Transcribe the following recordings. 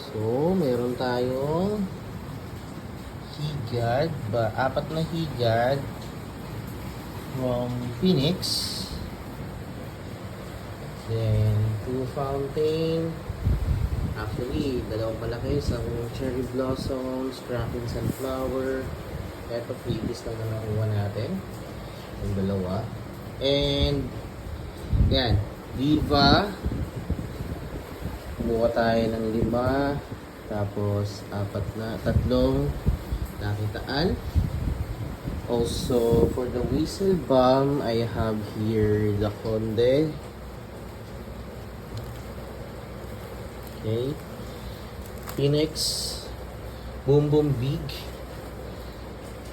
So, meron tayong higad, apat na higad from Phoenix. Then, 2 fountain. Actually, dalawang malaki. Isang cherry blossoms, cracking sunflower. Ito, freebies lang na nakuha natin. Yung dalawa. And, yan. Diva. Kumuha tayo ng 5. Tapos, tatlong nakitaan. Also, for the whistle bomb, I have here the Conde. Okay. Phoenix. Boom Boom Big.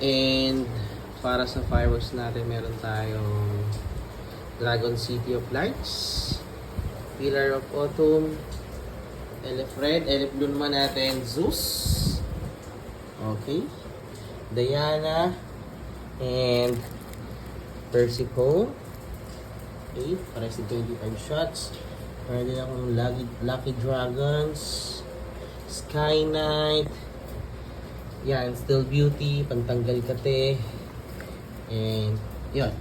And, para sa fireworks natin, meron tayong Dragon City of Lights. Pillar of Autumn. Elf Red. Elf Blue naman natin. Zeus. Okay. Diana. And Persico. Okay. Para sa 25 shots. Meron din akong Lucky Dragons. Sky Knight. Yan. Still Beauty. Pantanggal Kate. And yan.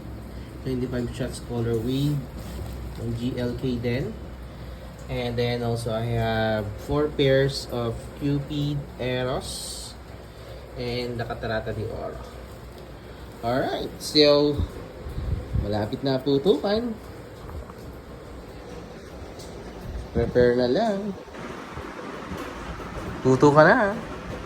25 shots color wave. Ng GLK din. And then also I have 4 pairs of Cupid Eros and the Catarata de Oro. Alright, so malapit na putukan. Prepare na lang. Tuto ka na.